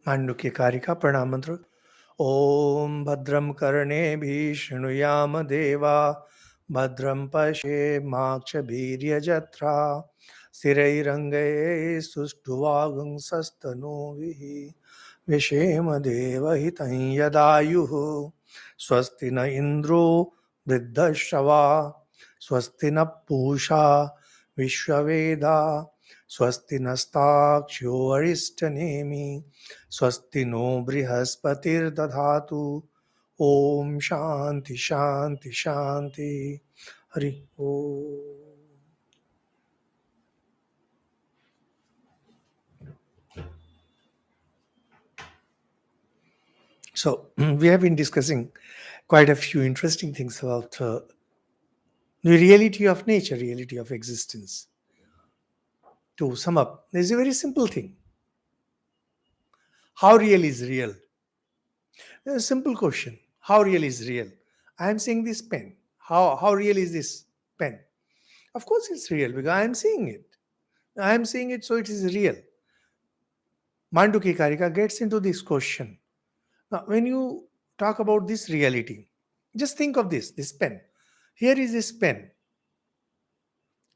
Mandukya Karika Pranam Mantra. Om Bhadram Karne Shrunuyama Deva Bhadram Pashe Makshabhirya Jatra Sirairangaye Sustuvagam Sastano Vihi Vishema Deva Hitan Yadayuhu Swasti na Indro Vriddhashava Swasti na Pusha Vishwaveda Swasti nastakshyo Aristanemi Swasti no Brihaspatir Dadhatu Om Shanti Shanti Shanti Hari Om. So, we have been discussing quite a few interesting things about the reality of nature, reality of existence. To sum up, there's a very simple thing. How real is real? A simple question. How real is real? I am saying this pen. How real is this pen? Of course it's real because I am seeing it. I am seeing it, so it is real. Mandukya Karika gets into this question. Now, when you talk about this reality, just think of this pen. Here is this pen.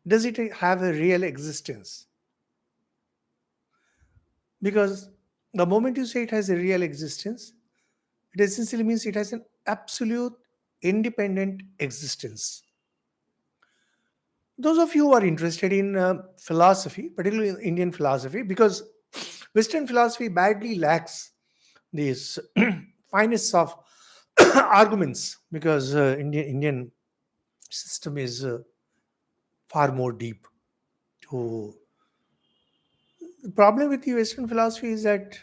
Does it have a real existence? Because the moment you say it has a real existence, it essentially means it has an absolute independent existence. Those of you who are interested in philosophy, particularly in Indian philosophy, because Western philosophy badly lacks these finest of arguments, because Indian system is far more deep. To the problem with the Western philosophy is that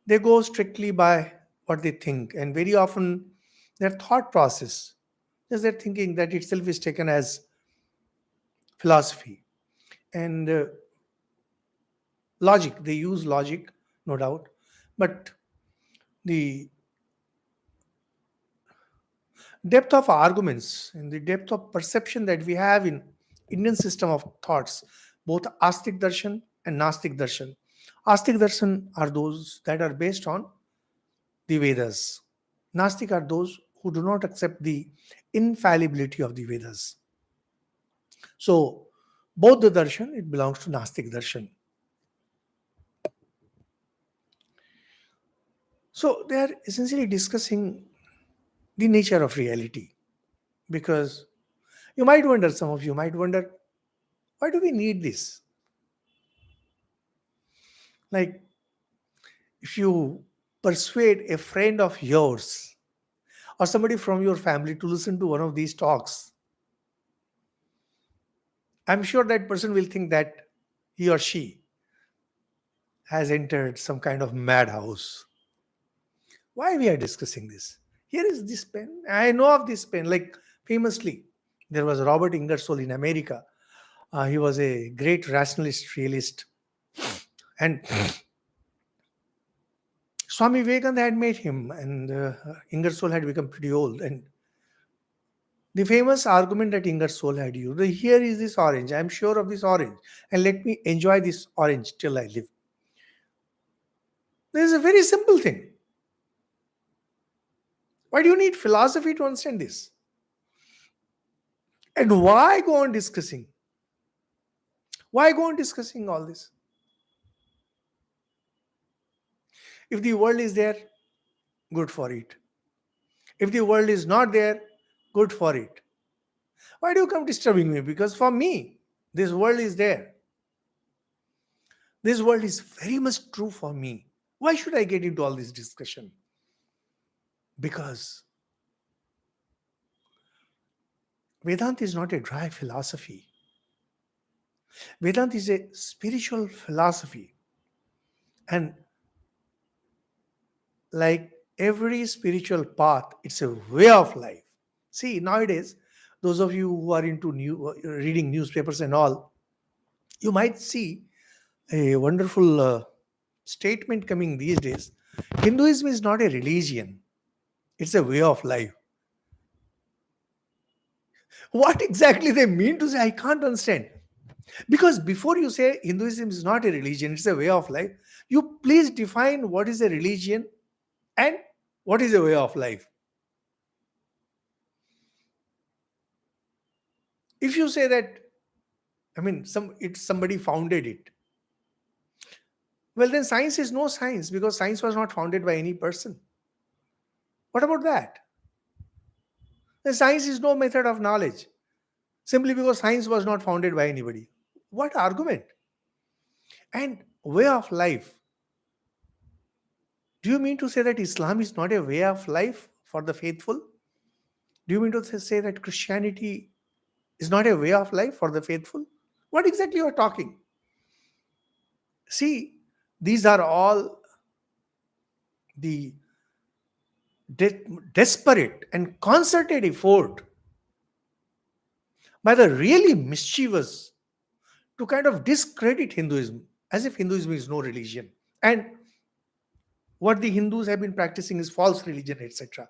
they go strictly by what they think, and very often their thought process, just their thinking, that itself is taken as philosophy. And logic, they use logic, no doubt, but the depth of arguments and the depth of perception that we have in Indian system of thoughts, both Astik Darshan and Nastik Darshan. Astik Darshan are those that are based on the Vedas. Nastik are those who do not accept the infallibility of the Vedas. So, both the darshan, it belongs to Nastik darshan. So, they are essentially discussing the nature of reality. Because you might wonder, some of you might wonder, why do we need this? Like, if you persuade a friend of yours or somebody from your family to listen to one of these talks, I'm sure that person will think that he or she has entered some kind of madhouse. Why we are discussing this? Here is this pen. I know of this pen. Like, famously, there was Robert Ingersoll in America. He was a great rationalist, realist, and Swami Vivekananda had met him, and Ingersoll had become pretty old. And the famous argument that Ingersoll had used: here is this orange. I am sure of this orange, and let me enjoy this orange till I live. This is a very simple thing. Why do you need philosophy to understand this? And why go on discussing? Why go on discussing all this? If the world is there, good for it. If the world is not there, good for it. Why do you come disturbing me? Because for me, this world is there. This world is very much true for me. Why should I get into all this discussion? Because Vedanta is not a dry philosophy. Vedanta is a spiritual philosophy. And like every spiritual path, it's a way of life. See, nowadays, those of you who are into reading newspapers and all, you might see a wonderful statement coming these days. Hinduism is not a religion, it's a way of life. What exactly they mean to say, I can't understand. Because before you say Hinduism is not a religion, it's a way of life, you please define what is a religion and what is a way of life. If you say that, I mean, it's somebody founded it, well, then science is no science because science was not founded by any person. What about that? Then science is no method of knowledge simply because science was not founded by anybody. What argument? And way of life. Do you mean to say that Islam is not a way of life for the faithful? Do you mean to say that Christianity is not a way of life for the faithful? What exactly you are talking? See, these are all the desperate and concerted effort by the really mischievous to kind of discredit Hinduism as if Hinduism is no religion. And what the Hindus have been practicing is false religion, etc.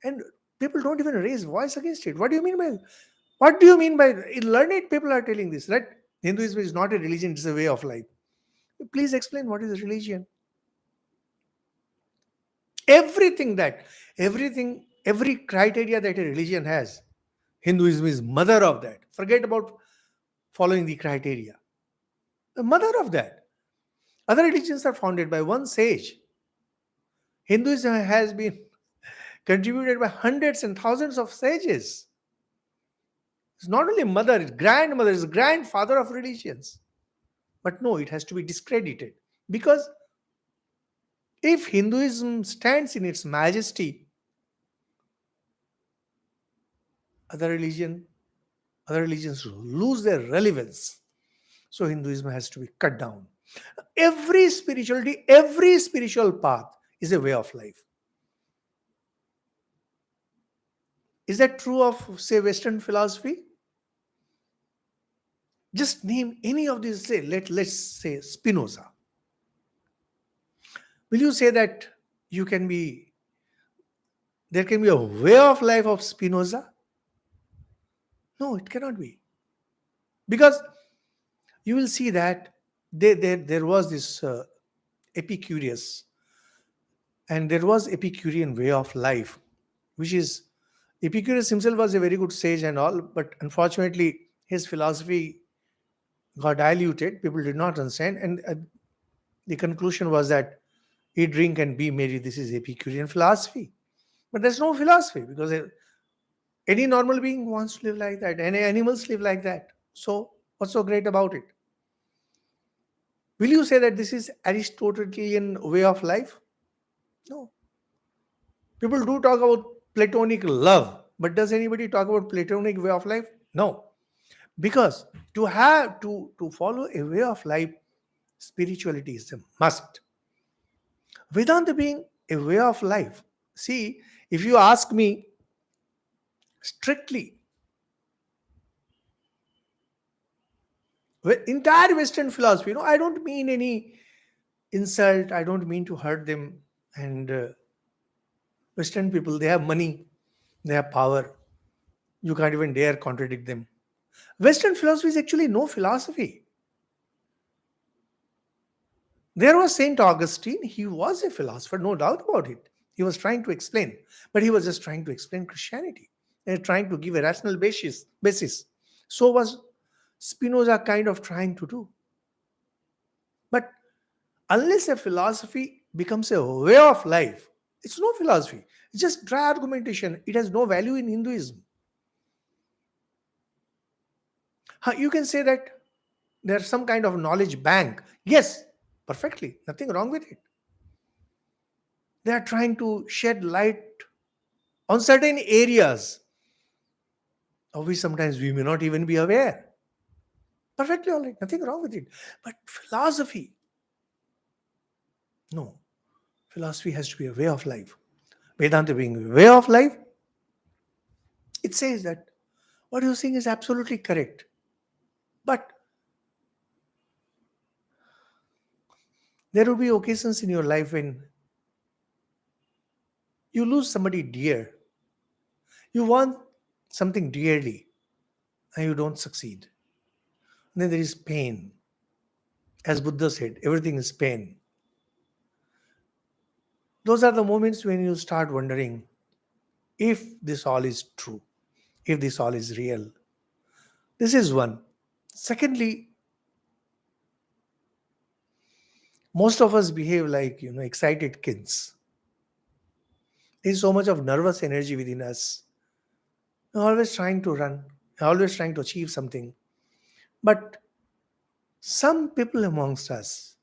And people don't even raise voice against it. What do you mean by learned people are telling this, right? Hinduism is not a religion, it's a way of life. Please explain what is religion. Everything that every criteria that a religion has, Hinduism is mother of that. Forget about following the criteria. The mother of that. Other religions are founded by one sage. Hinduism has been contributed by hundreds and thousands of sages. It's not only mother, it's grandmother, it's grandfather of religions. But no, it has to be discredited. Because if Hinduism stands in its majesty, other religion, other religions lose their relevance. So Hinduism has to be cut down. Every spirituality, every spiritual path is a way of life. Is that true of, say, Western philosophy? Just name any of these, say, let's say Spinoza. Will you say that you can be there can be a way of life of Spinoza? No, it cannot be. Because you will see that there was this Epicurus, and there was Epicurean way of life, which is Epicurus himself was a very good sage and all, but unfortunately his philosophy got diluted. People did not understand, and the conclusion was that eat, drink, and be merry. This is Epicurean philosophy. But there's no philosophy because any normal being wants to live like that. Any animals live like that. So what's so great about it? Will you say that this is Aristotelian way of life? No. People do talk about Platonic love, but does anybody talk about Platonic way of life? No. Because to follow a way of life, spirituality is a must. Vedanta being a way of life. See, if you ask me strictly, entire Western philosophy, I don't mean any insult, I don't mean to hurt them. And Western people, they have money, they have power. You can't even dare contradict them. Western philosophy is actually no philosophy. There was Saint Augustine. He was a philosopher, no doubt about it. He was trying to explain, but he was just trying to explain Christianity and trying to give a rational basis. So was Spinoza kind of trying to do. But unless a philosophy becomes a way of life, it's no philosophy. It's just dry argumentation. It has no value in Hinduism. You can say that there's some kind of knowledge bank. Yes, perfectly. Nothing wrong with it. They are trying to shed light on certain areas of which sometimes we may not even be aware. Perfectly all right. Nothing wrong with it. But philosophy, no. Philosophy has to be a way of life. Vedanta being a way of life, it says that what you're saying is absolutely correct. But there will be occasions in your life when you lose somebody dear. You want something dearly and you don't succeed. Then there is pain. As Buddha said, everything is pain. Those are the moments when you start wondering if this all is true, if this all is real. This is one. Secondly, most of us behave like excited kids. There's so much of nervous energy within us. We're always trying to run, always trying to achieve something. But some people amongst us,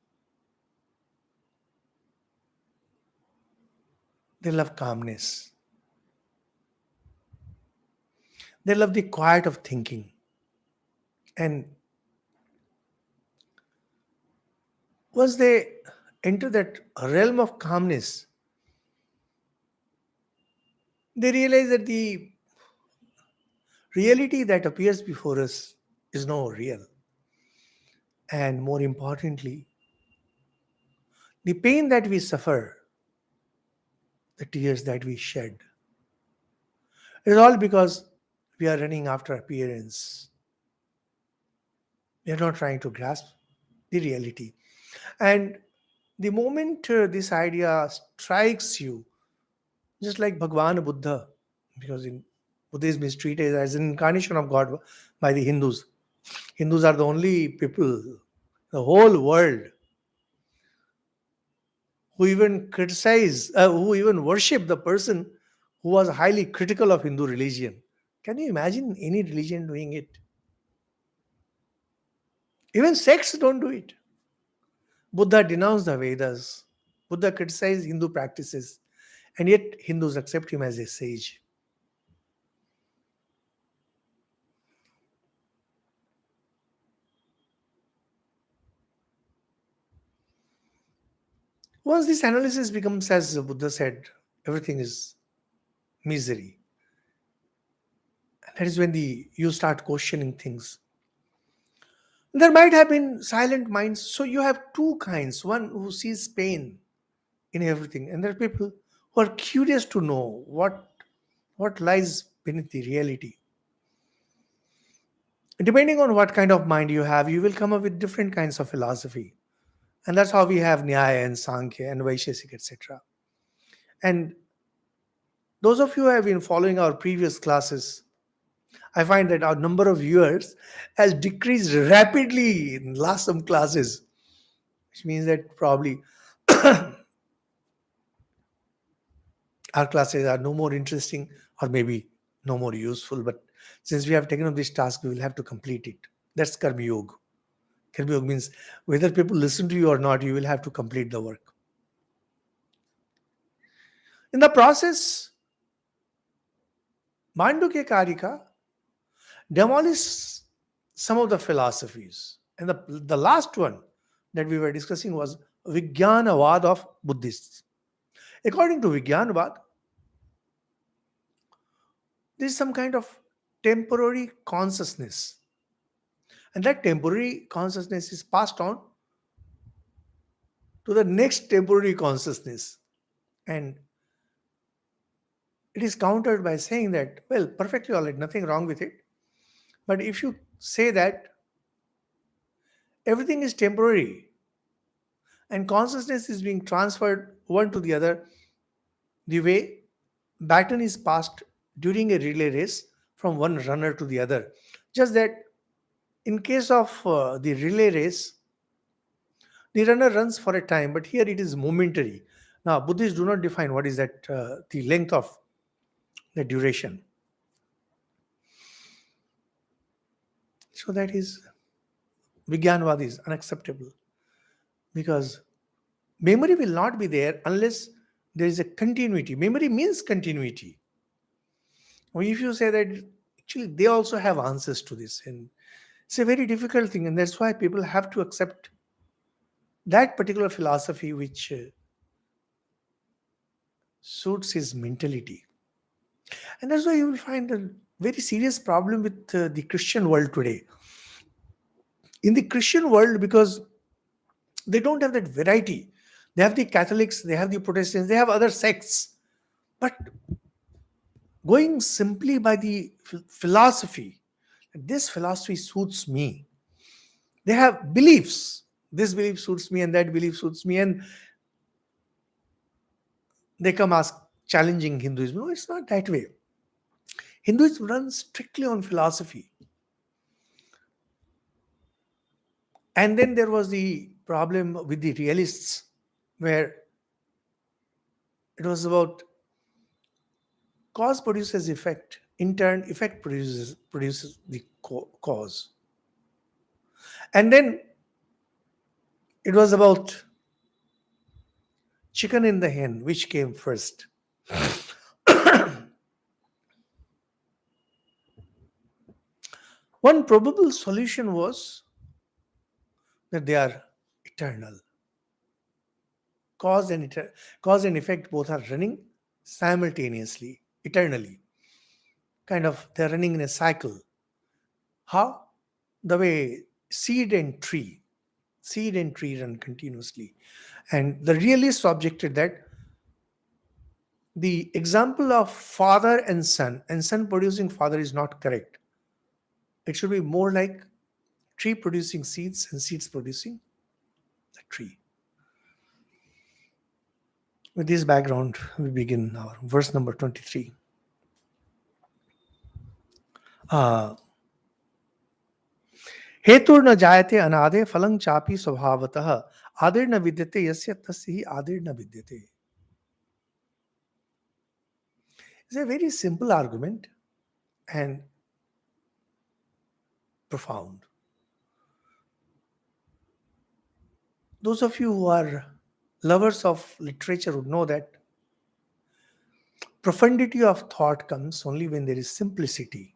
they love calmness. They love the quiet of thinking. And once they enter that realm of calmness, they realize that the reality that appears before us is no real. And more importantly, the pain that we suffer, the tears that we shed, is all because we are running after appearance. We are not trying to grasp the reality. And the moment this idea strikes you, just like Bhagwan Buddha, because in Buddhism is treated as an incarnation of God by the Hindus. Hindus are the only people, the whole world, who even criticize, who even worship the person who was highly critical of Hindu religion. Can you imagine any religion doing it? Even sects don't do it. Buddha denounced the Vedas. Buddha criticized Hindu practices. And yet Hindus accept him as a sage. Once this analysis becomes, as Buddha said, everything is misery. And that is when you start questioning things. There might have been silent minds. So you have two kinds. One who sees pain in everything, and there are people who are curious to know what lies beneath the reality. Depending on what kind of mind you have, you will come up with different kinds of philosophy. And that's how we have Nyaya and Sankhya and Vaishesik, etc. And those of you who have been following our previous classes, I find that our number of viewers has decreased rapidly in last some classes, which means that probably our classes are no more interesting or maybe no more useful. But since we have taken up this task, we will have to complete it. That's Karma Yoga. Karma Yoga means whether people listen to you or not, you will have to complete the work. In the process, Mandukya Karika demolished some of the philosophies. And the last one that we were discussing was Vijnanavad of Buddhists. According to Vijnanavad, there is some kind of temporary consciousness. And that temporary consciousness is passed on to the next temporary consciousness. And it is countered by saying that, well, perfectly all right, nothing wrong with it. But if you say that everything is temporary and consciousness is being transferred one to the other, the way baton is passed during a relay race from one runner to the other. Just that in case of the relay race, the runner runs for a time, but here it is momentary. Now, Buddhists do not define what is that the length of the duration. So that is Vijnanavad is unacceptable because memory will not be there unless there is a continuity. Memory means continuity. Or if you say that actually they also have answers to this, and it's a very difficult thing, and that's why people have to accept that particular philosophy which suits his mentality. And that's why you will find a very serious problem with the Christian world today. In the Christian world, because they don't have that variety. They have the Catholics, they have the Protestants, they have other sects. But going simply by the philosophy, this philosophy suits me. They have beliefs. This belief suits me and that belief suits me, and they come ask challenging Hinduism. No, it's not that way. Hinduism runs strictly on philosophy. And then there was the problem with the realists, where it was about cause produces effect. In turn, effect produces the cause. And then it was about chicken and the hen, which came first. One probable solution was that they are eternal. Cause and cause and effect both are running simultaneously, eternally. Kind of, they're running in a cycle. How? The way seed and tree run continuously. And the realists objected that the example of father and son producing father is not correct. It should be more like tree producing seeds and seeds producing the tree. With this background, we begin our verse number 23. हेतुर्न जायते अनादे फलं चापि स्वभावतः आदिर्न विद्यते यस्य तस्य हि आदिर्न विद्यते. It's a very simple argument and profound. Those of you who are lovers of literature would know that profundity of thought comes only when there is simplicity.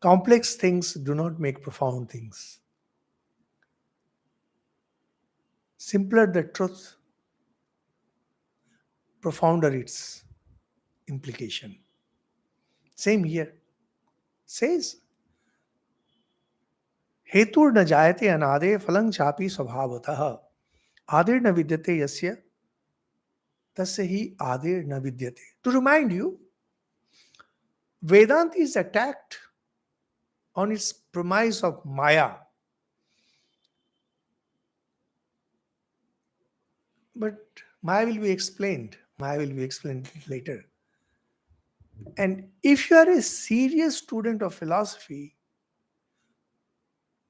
Complex things do not make profound things. Simpler the truth, profounder its implication. Same here. Says, हेतुर न जायते अनादे फलं चापि स्वभावतः आदिर न विद्यते यस्य तस्य ही आदिर न विद्यते. To remind you, Vedanta is attacked on its premise of Maya. But Maya will be explained. Maya will be explained later. And if you are a serious student of philosophy,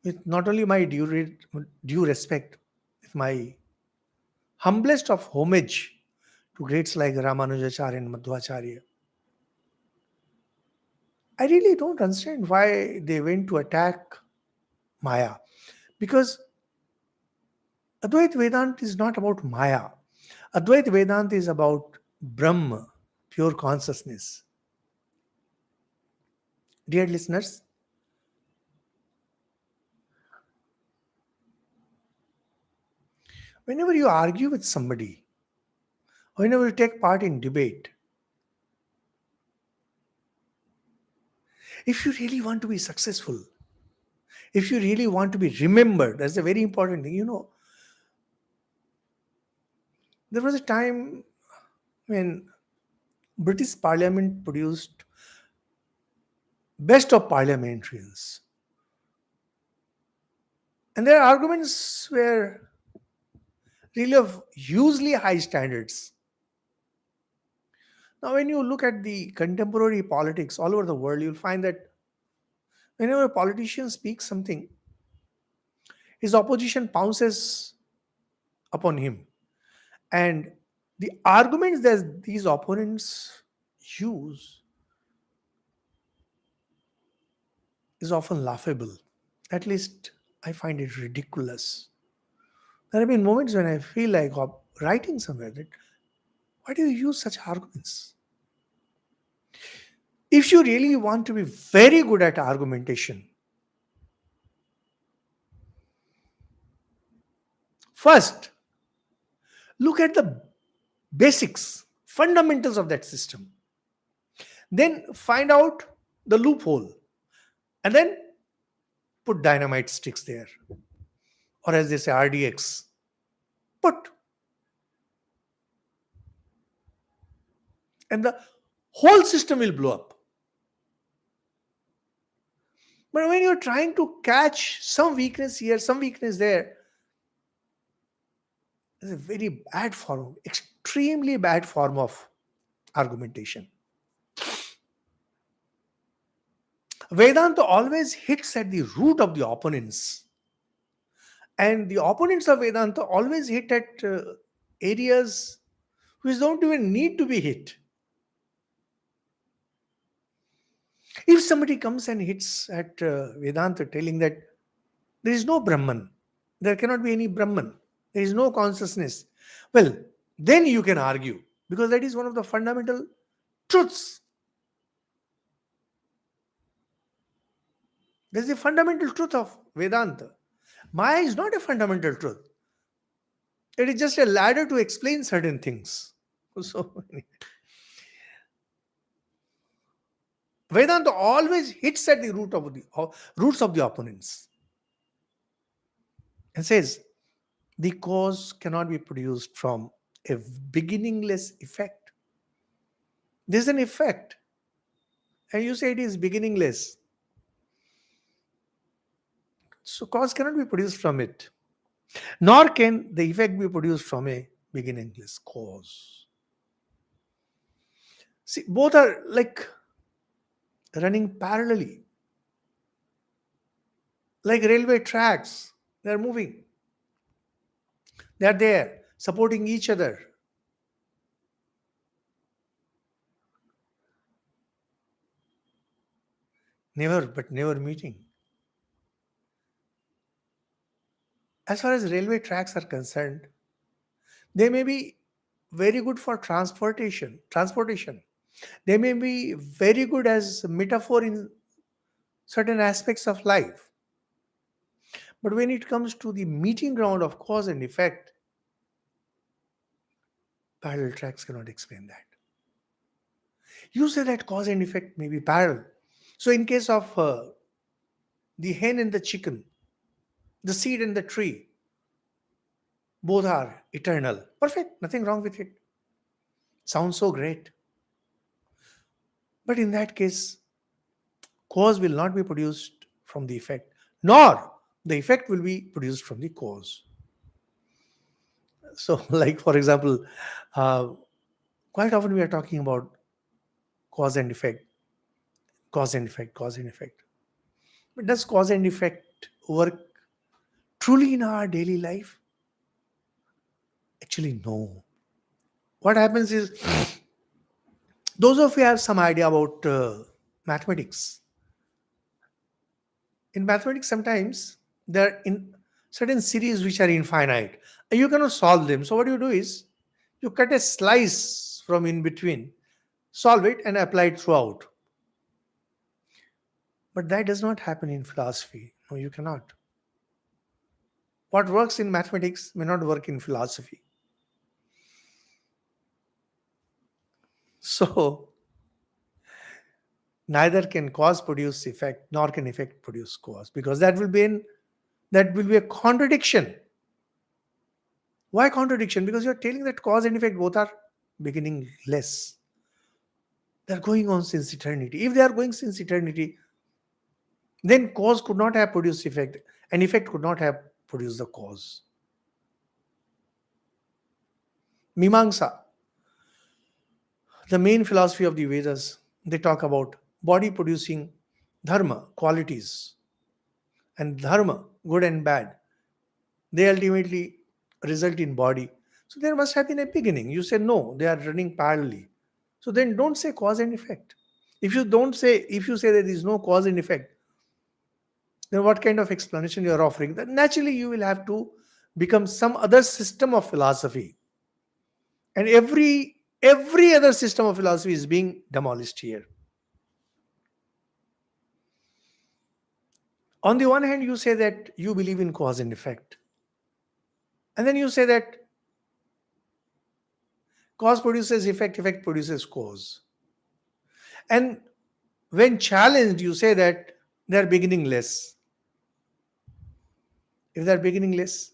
with not only my due respect, with my humblest of homage to greats like Ramanujacharya and Madhvacharya, I really don't understand why they went to attack Maya. Because Advaita Vedanta is not about Maya. Advaita Vedanta is about Brahma, pure consciousness. Dear listeners, whenever you argue with somebody, whenever you take part in debate, if you really want to be successful, if you really want to be remembered, that's a very important thing. There was a time when British Parliament produced best of parliamentarians. And their arguments were really of hugely high standards. Now, when you look at the contemporary politics all over the world, you'll find that whenever a politician speaks something, his opposition pounces upon him. And the arguments that these opponents use is often laughable. At least I find it ridiculous. There have been moments when I feel like writing somewhere that why do you use such arguments? If you really want to be very good at argumentation, first look at the basics, fundamentals of that system. Then find out the loophole. And then put dynamite sticks there. Or as they say, RDX. Put. And the whole system will blow up. But when you're trying to catch some weakness here, some weakness there, it's a very bad form, extremely bad form of argumentation. Vedanta always hits at the root of the opponents. And the opponents of Vedanta always hit at areas which don't even need to be hit. If somebody comes and hits at Vedanta telling that there is no Brahman, there cannot be any Brahman, there is no consciousness, well, then you can argue because that is one of the fundamental truths. That is the fundamental truth of Vedanta. Maya is not a fundamental truth. It is just a ladder to explain certain things. So, Vedanta always hits at the roots of the opponents and says the cause cannot be produced from a beginningless effect. There's an effect, and you say it is beginningless. So cause cannot be produced from it, nor can the effect be produced from a beginningless cause. See, both are like running parallelly, like railway tracks. They're moving. They're there, supporting each other. Never, but never meeting. As far as railway tracks are concerned, they may be very good for transportation. They may be very good as a metaphor in certain aspects of life. But when it comes to the meeting ground of cause and effect, parallel tracks cannot explain that. You say that cause and effect may be parallel. So in case of the hen and the chicken, the seed and the tree, both are eternal. Perfect, nothing wrong with it. Sounds so great. But in that case, cause will not be produced from the effect, nor the effect will be produced from the cause. So, like for example, uh, quite often we are talking about cause and effect, cause and effect, cause and effect. But does cause and effect work truly in our daily life? Actually, no. What happens is, those of you have some idea about mathematics. In mathematics, sometimes there are in certain series which are infinite. You cannot solve them. So what you do is you cut a slice from in between, solve it, and apply it throughout. But that does not happen in philosophy. No, you cannot. What works in mathematics may not work in philosophy. So neither can cause produce effect, nor can effect produce cause, because that will be a contradiction. Why contradiction? Because you're telling that cause and effect both are beginningless. They're going on since eternity. If they are going since eternity, then cause could not have produced effect, and effect could not have produced the cause. Mimamsa, the main philosophy of the Vedas, they talk about body producing dharma, qualities, and dharma, good and bad. They ultimately result in body. So there must have been a beginning. You say no, they are running parallelly. So then don't say cause and effect. If you say there is no cause and effect, then what kind of explanation you are offering? Then naturally you will have to become some other system of philosophy. And every other system of philosophy is being demolished here. On the one hand, you say that you believe in cause and effect. And then you say that cause produces effect, effect produces cause. And when challenged, you say that they are beginningless. If they are beginningless,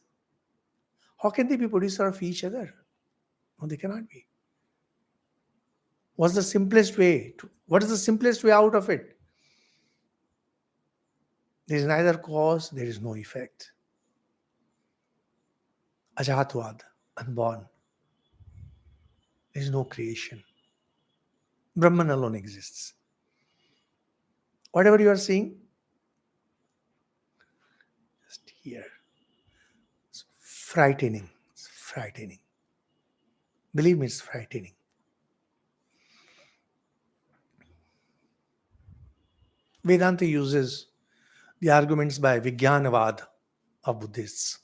how can they be producer of each other? No, they cannot be. What is the simplest way out of it? There is neither cause, there is no effect. Ajatvad, unborn. There is no creation. Brahman alone exists. Whatever you are seeing, just here. It's frightening. It's frightening. Believe me, it's frightening. Vedanta uses the arguments by Vijnanavad of Buddhists.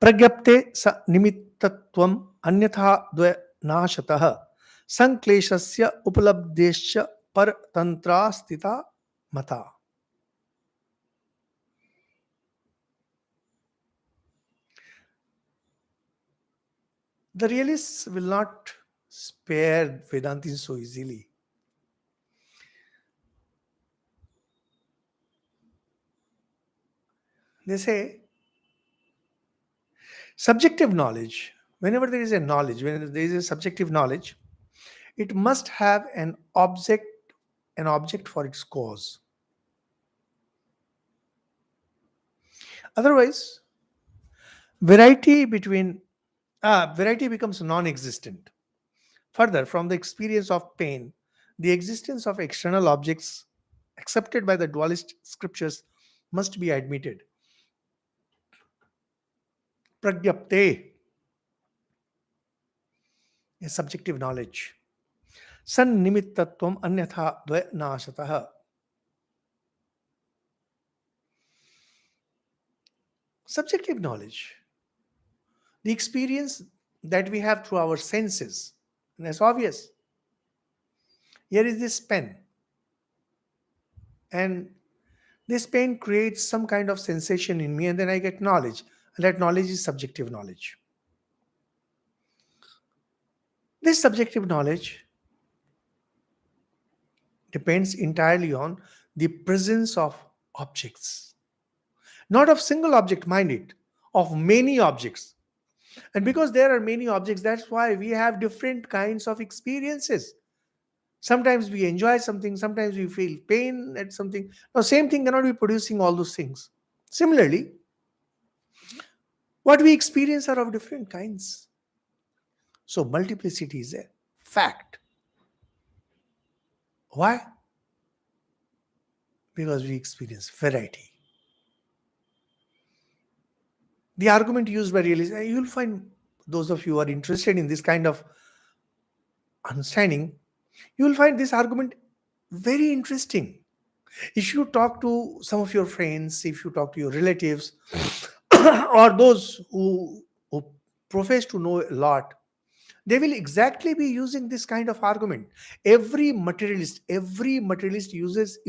प्रज्ञप्ते स निमित्तत्वम् अन्यथा द्वनाशतः संक्लेशस्य उपलब्धेश्च परतंत्रा स्थिता मता. The realists will not spare Vedantis so easily. They say subjective knowledge, whenever there is a knowledge, when there is a subjective knowledge, it must have an object for its cause. Otherwise, variety becomes non-existent. Further, from the experience of pain, the existence of external objects accepted by the dualist scriptures must be admitted. Pragyapte is subjective knowledge. San nimittatvam anyatha dvayanashatah. Subjective knowledge, the experience that we have through our senses, and that's obvious. Here is this pen, and this pen creates some kind of sensation in me, and then I get knowledge, and that knowledge is subjective knowledge. This subjective knowledge depends entirely on the presence of objects, not of single object, mind it, of many objects. And because there are many objects, that's why we have different kinds of experiences. Sometimes we enjoy something, sometimes we feel pain at something. Now, same thing cannot be producing all those things. Similarly, what we experience are of different kinds. So, multiplicity is a fact. Why? Because we experience variety. The argument used by realists, you'll find those of you who are interested in this kind of understanding, you will find this argument very interesting. If you talk to some of your friends, if you talk to your relatives, or those who profess to know a lot, they will exactly be using this kind of argument. Every materialist uses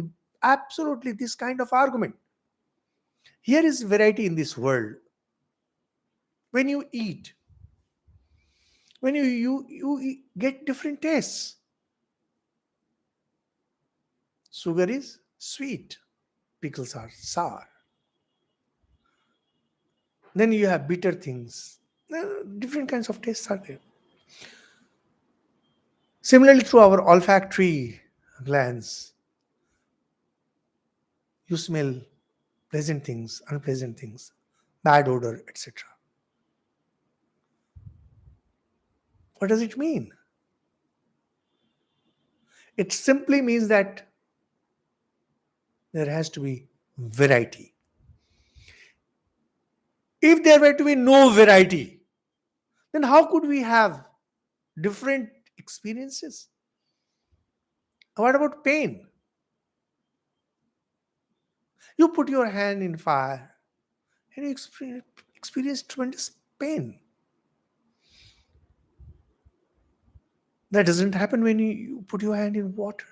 absolutely this kind of argument. Here is variety in this world. When you eat, when you get different tastes. Sugar is sweet, pickles are sour. Then you have bitter things. Different kinds of tastes are there. Similarly, through our olfactory glands, you smell pleasant things, unpleasant things, bad odor, etc. What does it mean? It simply means that there has to be variety. If there were to be no variety, then how could we have different experiences? What about pain? You put your hand in fire and you experience tremendous pain. That doesn't happen when you put your hand in water.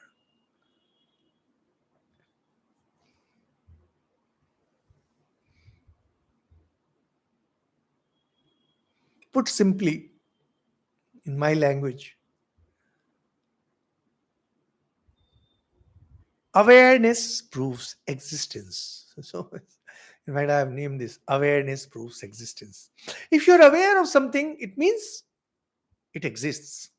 Put simply, in my language, awareness proves existence. So, in fact, I have named this awareness proves existence. If you're aware of something, it means it exists.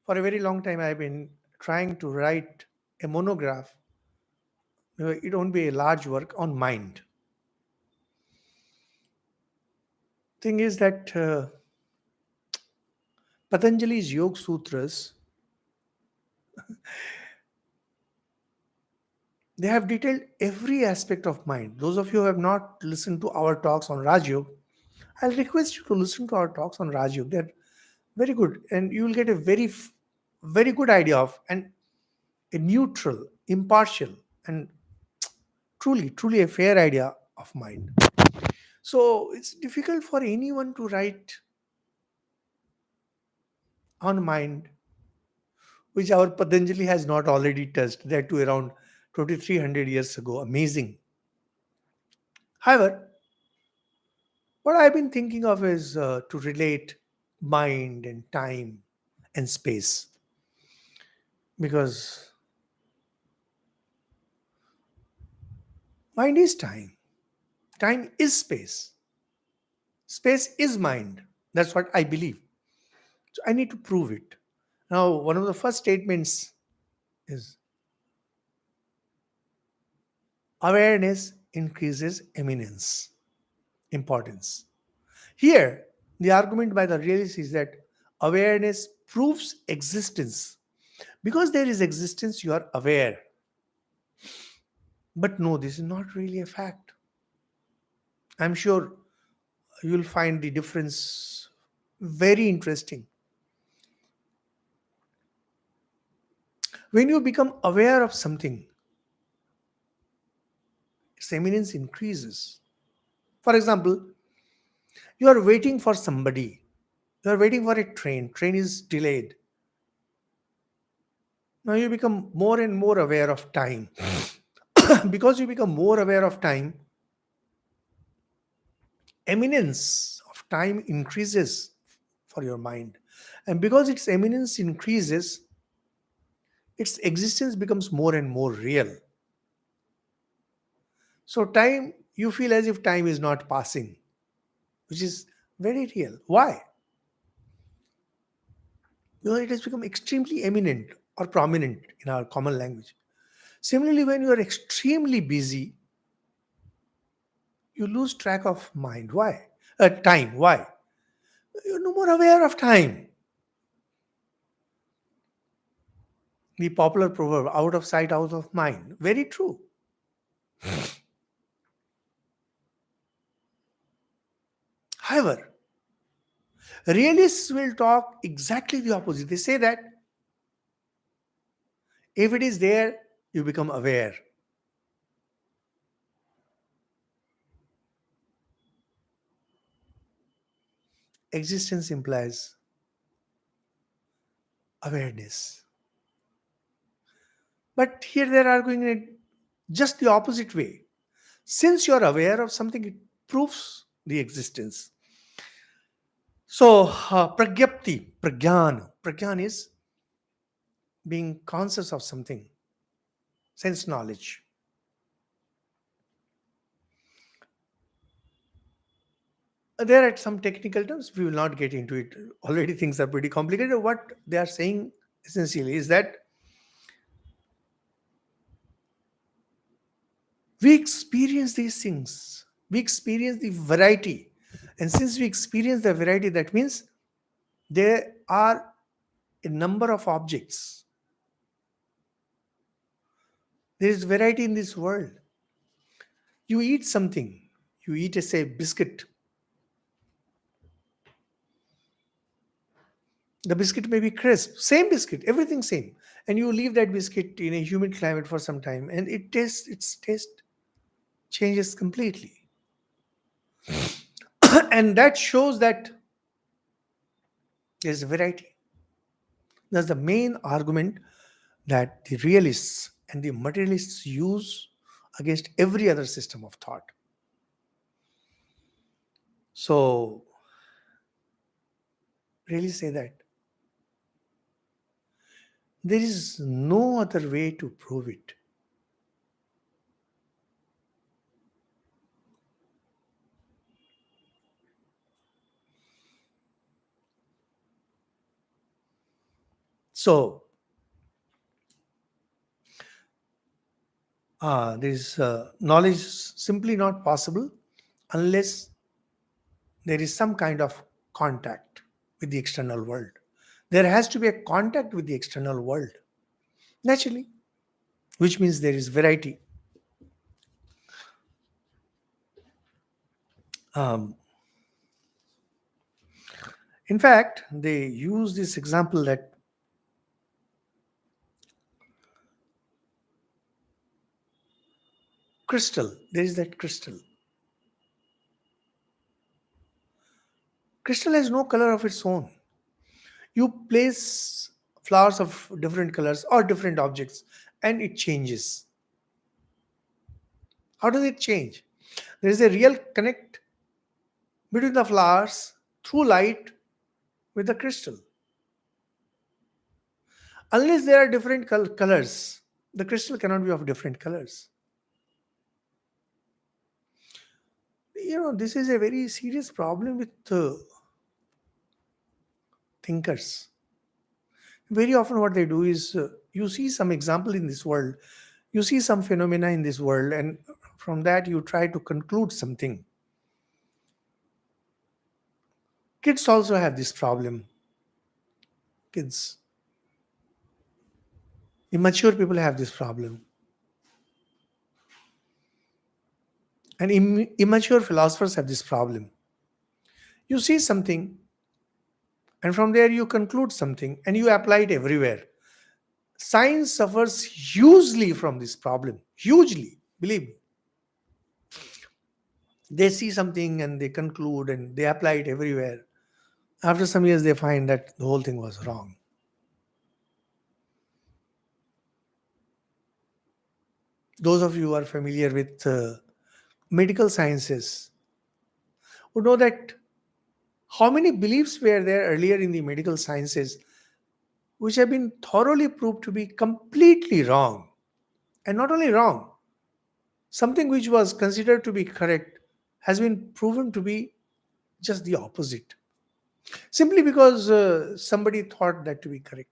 For a very long time, I've been trying to write a monograph. It won't be a large work on mind. Thing is that Patanjali's Yoga Sutras, they have detailed every aspect of mind. Those of you who have not listened to our talks on Raj Yoga, I'll request you to listen to our talks on Raj Yoga. They're very good, and you will get a very good idea of and a neutral, impartial, and truly a fair idea of mind. So it's difficult for anyone to write on mind which our Patanjali has not already touched, that to around 2300 years ago. Amazing. However, what I've been thinking of is to relate mind and time and space, because mind is time, time is space, space is mind. That's what I believe. So I need to prove it. Now, one of the first statements is awareness increases eminence, importance. Here, the argument by the realist is that awareness proves existence. Because there is existence, you are aware. But no, this is not really a fact. I'm sure you'll find the difference very interesting. When you become aware of something, its eminence increases. For example, you are waiting for somebody. You are waiting for a train. Train is delayed. Now you become more and more aware of time. Because you become more aware of time, eminence of time increases for your mind. And because its eminence increases, its existence becomes more and more real. So time, you feel as if time is not passing, which is very real. Why? Because it has become extremely eminent or prominent in our common language. Similarly, when you are extremely busy, you lose track of mind. Why? Time. Why? You're no more aware of time. The popular proverb, out of sight, out of mind. Very true. However, realists will talk exactly the opposite. They say that if it is there, you become aware. Existence implies awareness. But here they are arguing in just the opposite way. Since you are aware of something, it proves the existence. So, pragyan is being conscious of something, sense knowledge. There are some technical terms, we will not get into it. Already things are pretty complicated. What they are saying essentially is that we experience these things, we experience the variety. And since we experience the variety, that means there are a number of objects. There is variety in this world. You eat something, you eat a say biscuit. The biscuit may be crisp, same biscuit, everything same. And you leave that biscuit in a humid climate for some time and its taste changes completely. And that shows that there's a variety. That's the main argument that the realists and the materialists use against every other system of thought. So, really say that there is no other way to prove it. So, This knowledge is simply not possible unless there is some kind of contact with the external world. There has to be a contact with the external world, naturally, which means there is variety. Um, in fact, they use this example that crystal, there is that crystal. Crystal has no color of its own. You place flowers of different colors or different objects and it changes. How does it change? There is a real connect between the flowers through light with the crystal. Unless there are different colors, the crystal cannot be of different colors. This is a very serious problem with thinkers. Very often, what they do is you see some example in this world, you see some phenomena in this world, and from that, you try to conclude something. Kids also have this problem. Kids, immature people have this problem. And immature philosophers have this problem. You see something, and from there you conclude something, and you apply it everywhere. Science suffers hugely from this problem. Hugely, believe me. They see something and they conclude and they apply it everywhere. After some years, they find that the whole thing was wrong. Those of you who are familiar with medical sciences would know that how many beliefs were there earlier in the medical sciences which have been thoroughly proved to be completely wrong. And not only wrong, something which was considered to be correct has been proven to be just the opposite. Simply because somebody thought that to be correct.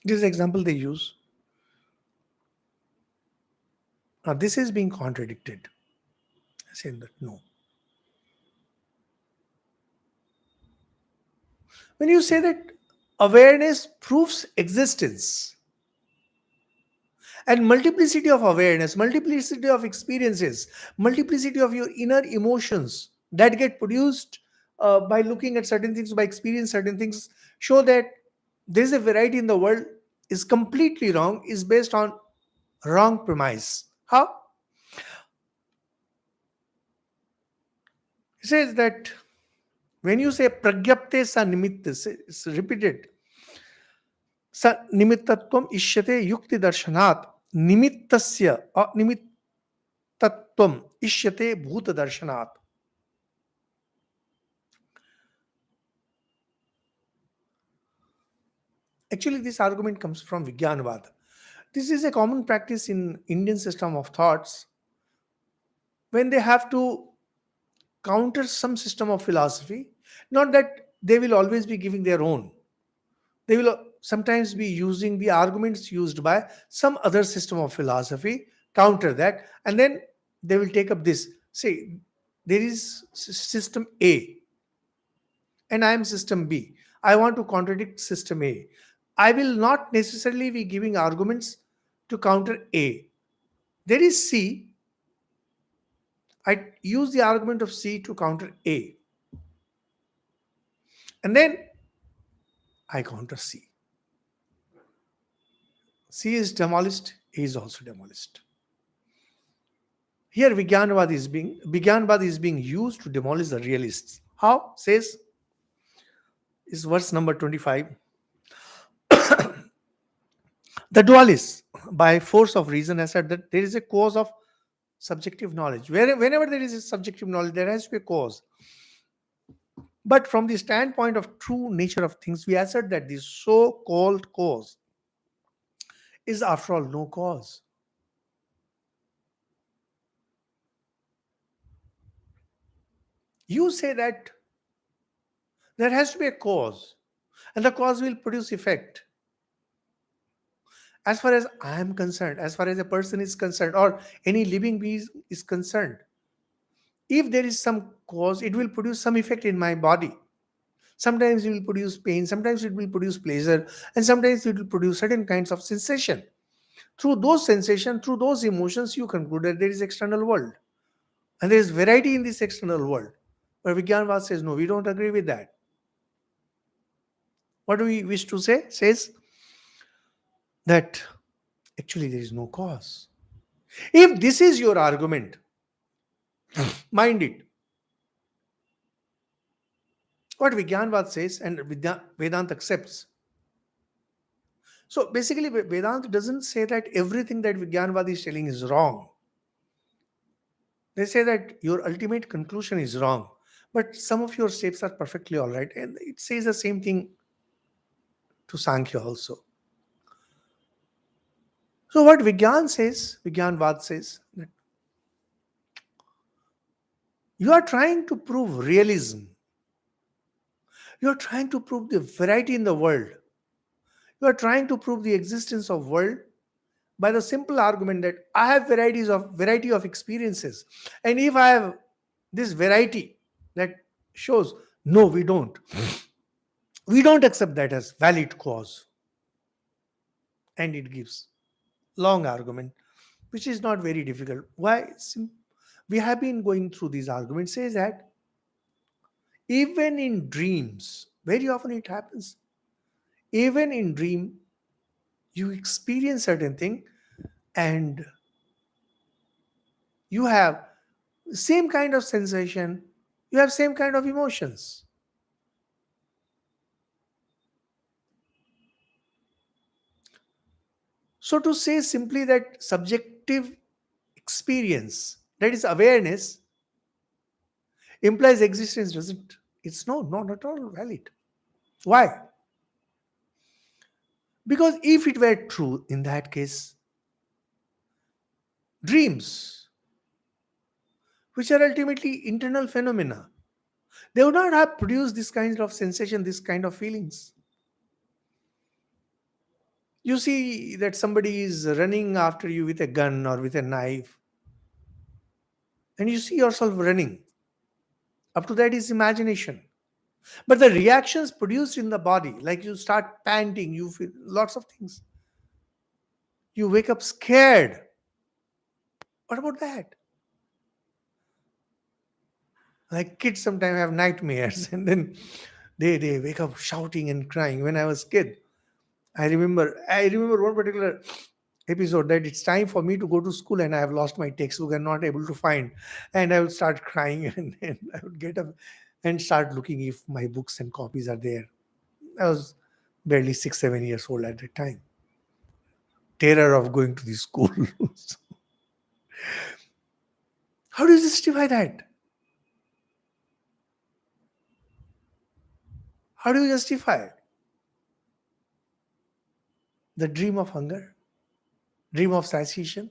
This example they use. Now, this is being contradicted. Saying that no. When you say that awareness proves existence, and multiplicity of awareness, multiplicity of experiences, multiplicity of your inner emotions that get produced by looking at certain things, by experiencing certain things, show that there is a variety in the world is completely wrong, is based on wrong premise. How? It says that when you say pragyapte sa nimitta, it's repeated. Sa nimittatvam ishyate yukti darshanat nimittasya निमित्तत्वम इष्यते भूत दर्शनात्. Actually, this argument comes from Vivekananda. This is a common practice in Indian system of thoughts when they have to counter some system of philosophy. Not that they will always be giving their own. They will sometimes be using the arguments used by some other system of philosophy, counter that, and then they will take up this. Say, there is system A, and I am system B. I want to contradict system A. I will not necessarily be giving arguments to counter A. There is C. I use the argument of C to counter A. And then I counter C. C is demolished, A is also demolished. Here Vijnanavad is being used to demolish the realists. How? Says is verse number 25. The dualists, by force of reason, has said that there is a cause of subjective knowledge. Whenever there is a subjective knowledge, there has to be a cause. But from the standpoint of true nature of things, we assert that this so-called cause is, after all, no cause. You say that there has to be a cause, and the cause will produce effect. As far as I am concerned, as far as a person is concerned, or any living being is concerned, if there is some cause, it will produce some effect in my body. Sometimes it will produce pain, sometimes it will produce pleasure, and sometimes it will produce certain kinds of sensation. Through those sensations, through those emotions, you conclude that there is external world. And there is variety in this external world. But Vigyanvad says, no, we don't agree with that. What do we wish to say? Says that actually there is no cause. If this is your argument, mind it. What Vigyanvad says and Vedanta accepts. So basically, Vedanta doesn't say that everything that Vigyanvad is telling is wrong. They say that your ultimate conclusion is wrong, but some of your steps are perfectly all right. And it says the same thing to Sankhya also. So what Vigyanvad says, that you are trying to prove realism. You are trying to prove the variety in the world. You are trying to prove the existence of world by the simple argument that I have variety of experiences. And if I have this variety, that shows no, we don't. We don't accept that as valid cause. And it gives long argument, which is not very difficult. Why? We have been going through these arguments. Says that even in dreams, very often it happens. Even in dream, you experience certain thing, and you have same kind of sensation. You have same kind of emotions. So to say simply that subjective experience, that is awareness, implies existence doesn't. It's no, not at all valid. Why? Because if it were true, in that case, dreams, which are ultimately internal phenomena, they would not have produced this kind of sensation, this kind of feelings. You see that somebody is running after you with a gun or with a knife, and you see yourself running. Up to that is imagination. But the reactions produced in the body, like you start panting, you feel lots of things. You wake up scared. What about that? Like kids sometimes have nightmares and then they wake up shouting and crying. When I was kid, I remember one particular episode that it's time for me to go to school and I have lost my textbook and not able to find. And I would start crying and then I would get up and start looking if my books and copies are there. I was barely 6, 7 years old at that time. Terror of going to the school. How do you justify that? How do you justify the dream of hunger, dream of satiation?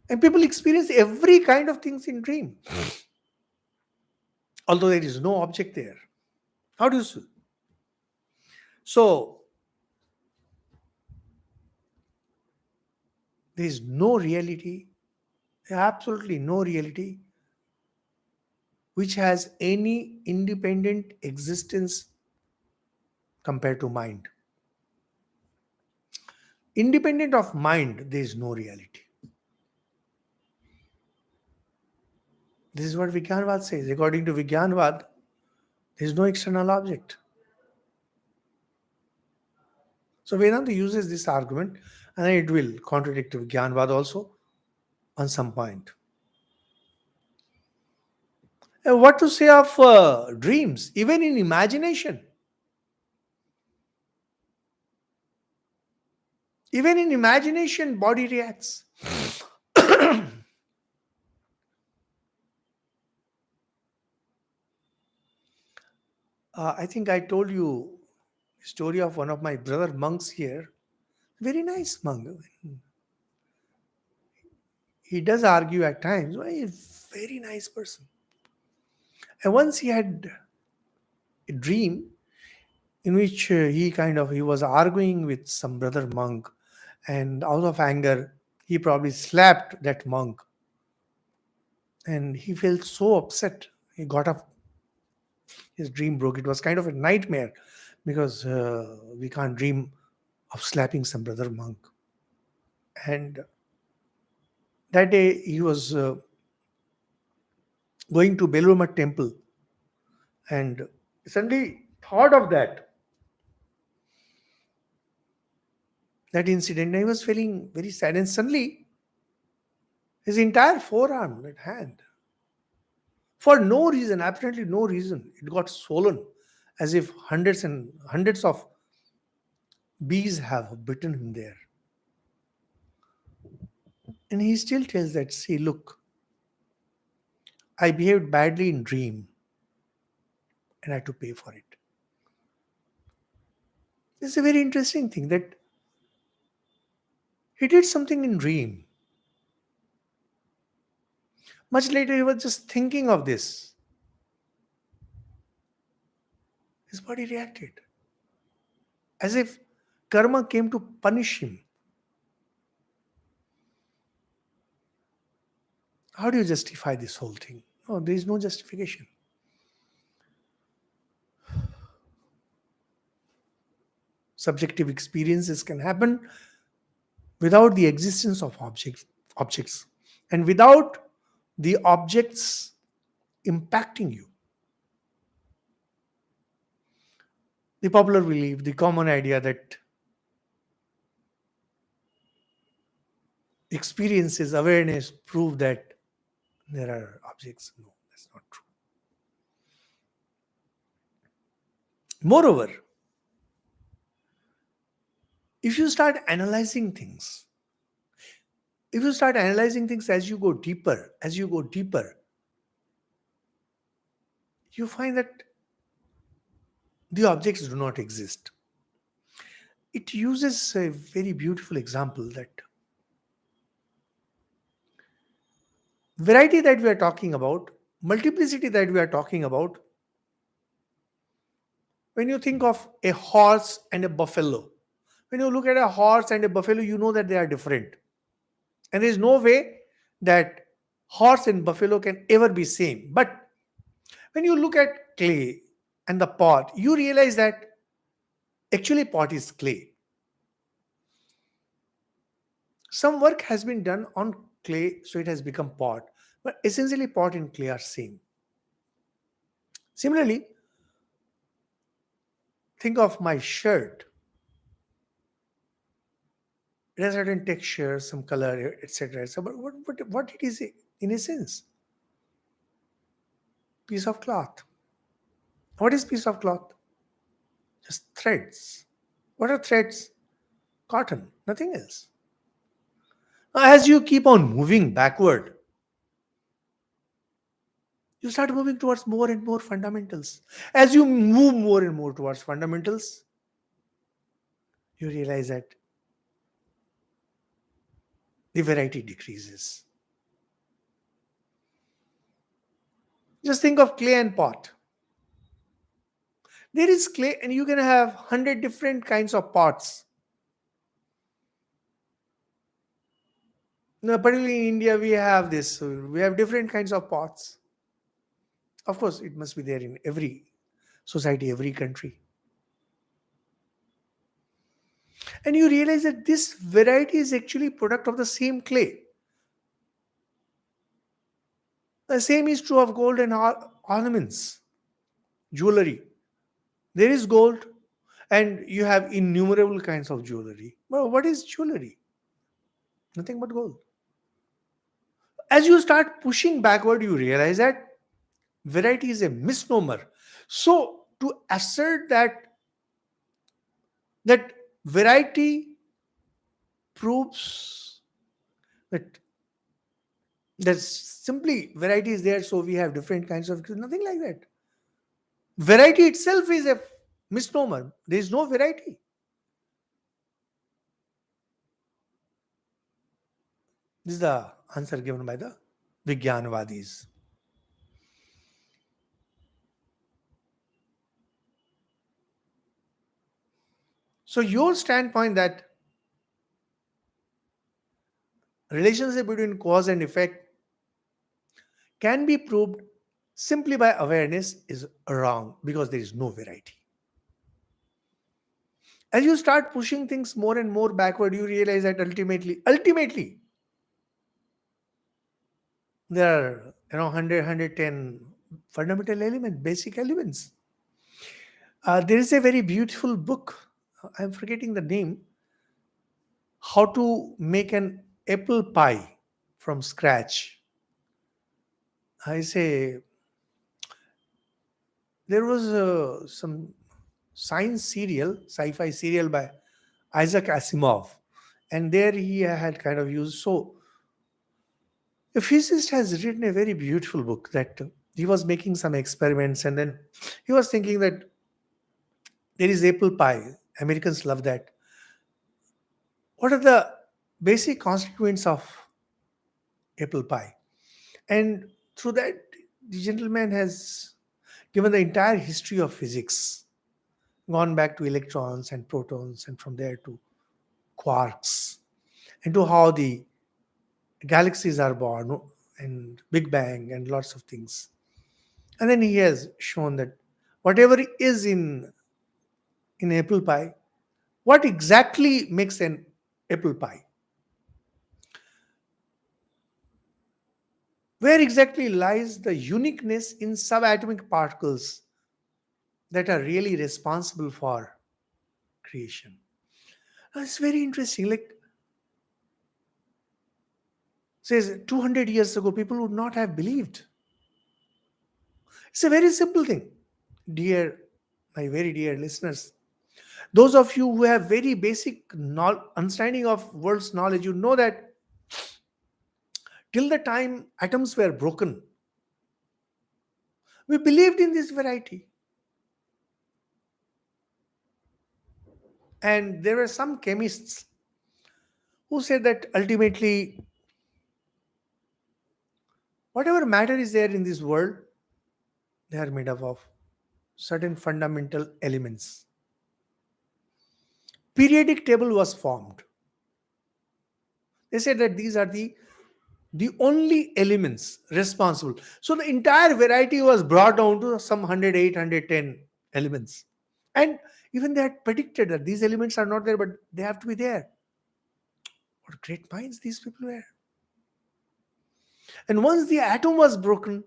And people experience every kind of things in dream, although there is no object there. How do you see? So there is no reality, absolutely no reality, which has any independent existence compared to mind. Independent of mind, there is no reality. This is what Vigyanvad says. According to Vigyanvad, there is no external object. So Vedanta uses this argument and then it will contradict Vigyanvad also on some point. And what to say of dreams, even in imagination? Even in imagination, body reacts. I think I told you the story of one of my brother monks here. Very nice monk. He does argue at times, but he's very nice person. And once he had a dream in which he was arguing with some brother monk, and out of anger he probably slapped that monk, and he felt so upset. He got up, his dream broke. It was kind of a nightmare because we can't dream of slapping some brother monk. And that day he was going to Belur Math temple, and suddenly thought of that incident, and he was feeling very sad. And suddenly his entire forearm, that hand, for no reason, absolutely no reason, it got swollen, as if hundreds and hundreds of bees have bitten him there. And he still tells that, see, look, I behaved badly in dream and I had to pay for it. It's a very interesting thing that he did something in dream. Much later, he was just thinking of this. His body reacted as if karma came to punish him. How do you justify this whole thing? No, there is no justification. Subjective experiences can happen without the existence of objects, and without the objects impacting you. The popular belief, the common idea that experiences, awareness prove that there are objects. No, that's not true. Moreover, if you start analyzing things, as you go deeper, you find that the objects do not exist. It uses a very beautiful example that variety that we are talking about, multiplicity that we are talking about, when you think of a horse and a buffalo, when you look at a horse and a buffalo, you know that they are different. And there is no way that horse and buffalo can ever be same. But when you look at clay and the pot, you realize that actually pot is clay. Some work has been done on clay, so it has become pot. But essentially, pot and clay are same. Similarly, think of my shirt. It has certain texture, some color, etc. So, but what it is in essence? Piece of cloth. What is piece of cloth? Just threads. What are threads? Cotton, nothing else. Now, as you keep on moving backward, you start moving towards more and more fundamentals. As you move more and more towards fundamentals, you realize that the variety decreases. Just think of clay and pot. There is clay, and you can have 100 different kinds of pots. Now, particularly in India, we have this. We have different kinds of pots. Of course, it must be there in every society, every country. And you realize that this variety is actually product of the same clay. The same is true of gold and ornaments, jewelry. There is gold, and you have innumerable kinds of jewelry. Well, what is jewelry? Nothing but gold. As you start pushing backward, you realize that variety is a misnomer. So, to assert that variety proves that simply variety is there, so we have different kinds of, nothing like that. Variety itself is a misnomer. There is no variety. This is the answer given by the Vigyanvadis. So your standpoint that relationship between cause and effect can be proved simply by awareness is wrong because there is no variety. As you start pushing things more and more backward, you realize that ultimately, there are 100, fundamental elements, basic elements. There is a very beautiful book. I'm forgetting the name. How to make an apple pie from scratch. I say there was some sci-fi serial by Isaac Asimov, and there he had kind of used. So a physicist has written a very beautiful book that he was making some experiments, and then he was thinking that there is apple pie. Americans love that. What are the basic constituents of apple pie? And through that, the gentleman has given the entire history of physics, gone back to electrons and protons, and from there to quarks, and to how the galaxies are born, and Big Bang, and lots of things. And then he has shown that whatever is in apple pie, what exactly makes an apple pie? Where exactly lies the uniqueness in subatomic particles that are really responsible for creation? It's very interesting. Like, says 200 years ago, people would not have believed. It's a very simple thing. Dear, my very dear listeners, those of you who have very basic understanding of world's knowledge, you know that till the time atoms were broken, we believed in this variety. And there were some chemists who said that ultimately, whatever matter is there in this world, they are made up of certain fundamental elements. Periodic table was formed. They said that these are the only elements responsible. So the entire variety was brought down to some 100, 810 elements. And even they had predicted that these elements are not there, but they have to be there. What great minds these people were. And once the atom was broken,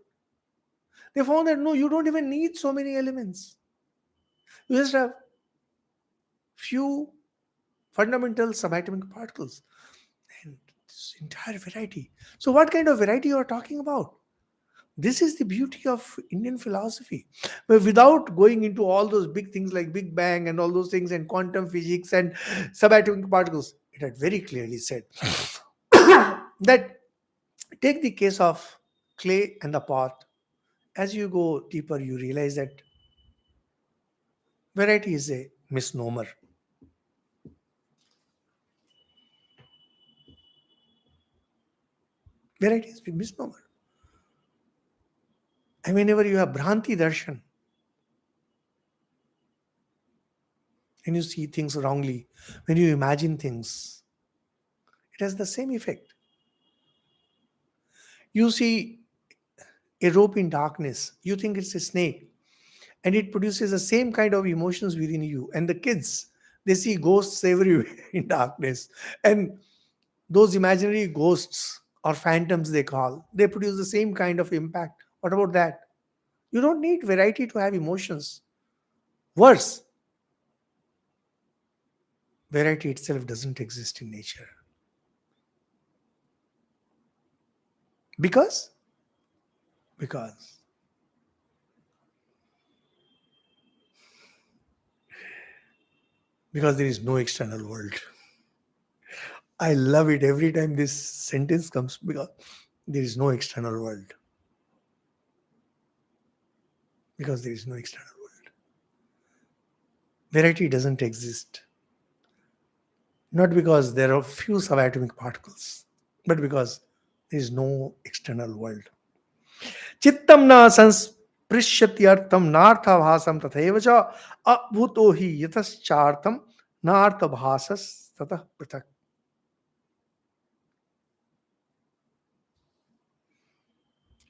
they found that no, you don't even need so many elements. You just have few fundamental subatomic particles and this entire variety. So what kind of variety you are talking about? This is the beauty of Indian philosophy. But without going into all those big things like Big Bang and all those things and quantum physics and subatomic particles, it had very clearly said that take the case of clay and the pot. As you go deeper, you realize that variety is a misnomer. Variety is a misnomer. And whenever you have Bhranti Darshan and you see things wrongly, when you imagine things, it has the same effect. You see a rope in darkness, you think it's a snake, and it produces the same kind of emotions within you. And the kids, they see ghosts everywhere in darkness. And those imaginary ghosts or phantoms they produce the same kind of impact. What about that? You don't need variety to have emotions. Worse, variety itself doesn't exist in nature. Because? Because because there is no external world. I love it every time this sentence comes because there is no external world. Because there is no external world. Variety doesn't exist. Not because there are few subatomic particles, but because There is no external world. Chittam na sansprishyati artham nartha bhasam tatheva cha abhuto hi yataschartham nartha bhasas tatah prathak.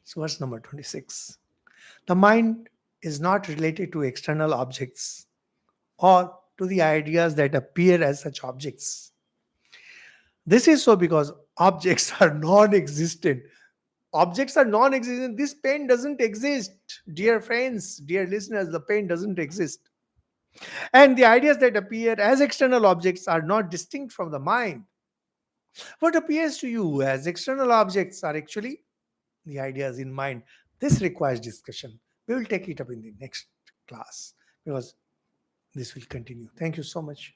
So verse number 26. The mind is not related to external objects or to the ideas that appear as such objects. This is so because objects are non existent. Objects are non existent. This pen doesn't exist. Dear friends, dear listeners, the pen doesn't exist. And the ideas that appear as external objects are not distinct from the mind. What appears to you as external objects are actually the ideas in mind. This requires discussion. We will take it up in the next class because this will continue. Thank you so much.